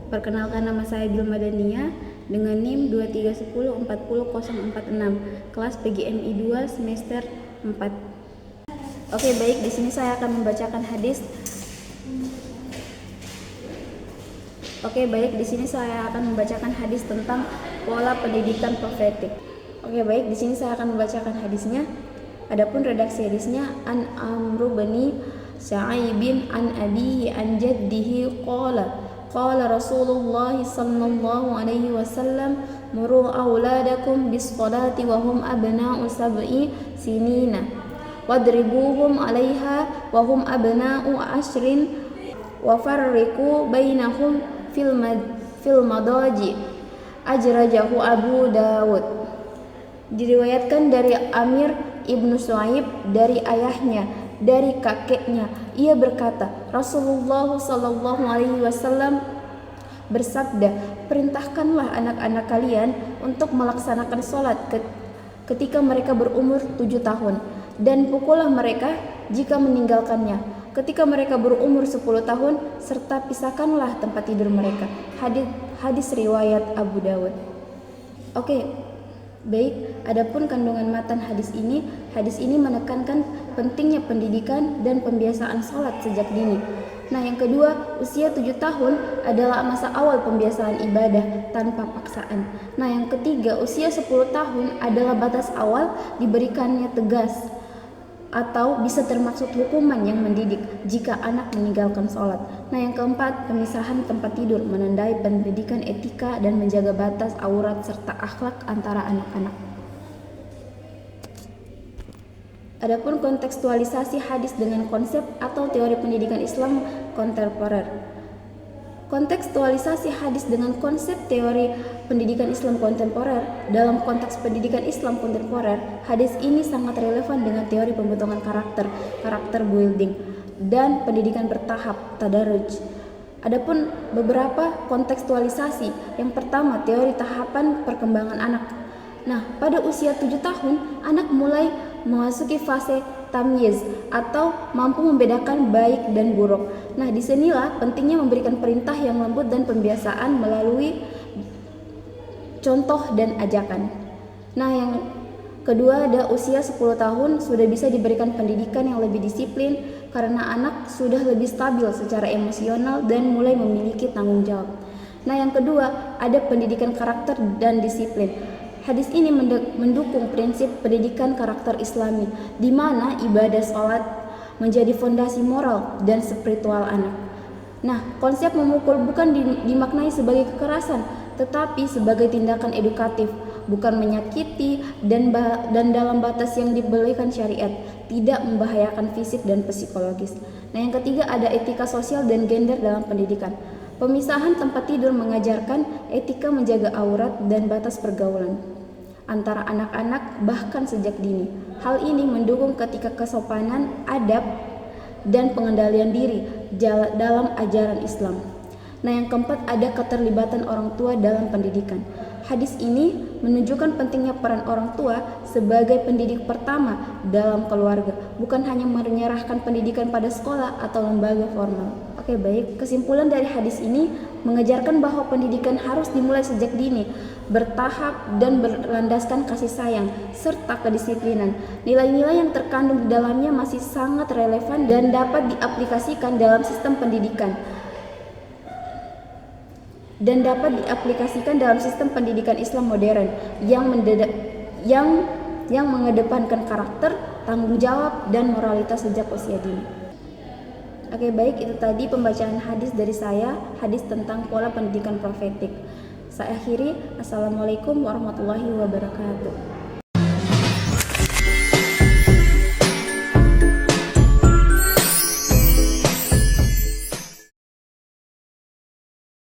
Perkenalkan, nama saya Gil Madania dengan NIM 2310400046, kelas PGMI 2 semester 4. Oke, baik, di sini saya akan membacakan hadis. Tentang pola pendidikan profetik. Oke, baik, di sini saya akan membacakan hadisnya. Adapun redaksi hadisnya, an Amru bani Sa'ibin an abihi an jaddihi qala Rasulullah sallallahu alaihi wasallam muru auladakum bis salati wa hum abna'u sab'i sinina wadribuhum 'alaiha wa hum abna'u 'ashrin wa farriqu bainahum fil madaji. Ajrajahu Abu Dawud. Diriwayatkan dari Amir ibnu Su'aib dari ayahnya, dari kakeknya, ia berkata, Rasulullah sallallahu alaihi wasallam bersabda, perintahkanlah anak-anak kalian untuk melaksanakan sholat ketika mereka berumur 7 tahun, dan pukullah mereka jika meninggalkannya ketika mereka berumur 10 tahun, serta pisahkanlah tempat tidur mereka. Hadis riwayat Abu Dawud. Oke, baik, adapun kandungan matan hadis ini menekankan pentingnya pendidikan dan pembiasaan sholat sejak dini. Nah, yang kedua, usia 7 tahun adalah masa awal pembiasaan ibadah tanpa paksaan. Nah, yang ketiga, usia 10 tahun adalah batas awal diberikannya tegas atau bisa termasuk hukuman yang mendidik jika anak meninggalkan sholat. Nah, yang keempat, pemisahan tempat tidur menandai pendidikan etika dan menjaga batas aurat serta akhlak antara anak-anak. Adapun kontekstualisasi hadis dengan konsep atau teori pendidikan Islam kontemporer. Kontekstualisasi hadis dengan konsep teori pendidikan Islam kontemporer. Dalam konteks pendidikan Islam kontemporer, hadis ini sangat relevan dengan teori pembentukan karakter building, dan pendidikan bertahap, tadarruj. Adapun beberapa kontekstualisasi. Yang pertama, teori tahapan perkembangan anak. Nah, pada usia 7 tahun, anak mulai memasuki fase tamyiz atau mampu membedakan baik dan buruk. Nah, disinilah pentingnya memberikan perintah yang lembut dan pembiasaan melalui contoh dan ajakan. Nah, yang kedua, ada usia 10 tahun sudah bisa diberikan pendidikan yang lebih disiplin karena anak sudah lebih stabil secara emosional dan mulai memiliki tanggung jawab. Nah, yang kedua, ada pendidikan karakter dan disiplin. Hadis ini mendukung prinsip pendidikan karakter Islami, di mana ibadah sholat menjadi fondasi moral dan spiritual anak. Nah, konsep memukul bukan dimaknai sebagai kekerasan, tetapi sebagai tindakan edukatif, bukan menyakiti dan dalam batas yang dibolehkan syariat, tidak membahayakan fisik dan psikologis. Nah, yang ketiga, ada etika sosial dan gender dalam pendidikan. Pemisahan tempat tidur mengajarkan etika menjaga aurat dan batas pergaulan antara anak-anak bahkan sejak dini. Hal ini mendukung ketika kesopanan, adab, dan pengendalian diri dalam ajaran Islam. Nah, yang keempat, ada keterlibatan orang tua dalam pendidikan. Hadis ini menunjukkan pentingnya peran orang tua sebagai pendidik pertama dalam keluarga, bukan hanya menyerahkan pendidikan pada sekolah atau lembaga formal. Oke, baik, kesimpulan dari hadis ini mengajarkan bahwa pendidikan harus dimulai sejak dini, bertahap dan berlandaskan kasih sayang serta kedisiplinan. Nilai-nilai yang terkandung di dalamnya masih sangat relevan dan dapat diaplikasikan dalam sistem pendidikan Islam modern yang mengedepankan karakter, tanggung jawab, dan moralitas sejak usia dini. Oke, baik, itu tadi pembacaan hadis dari saya, hadis tentang pola pendidikan profetik. Saya akhiri. Assalamualaikum warahmatullahi wabarakatuh.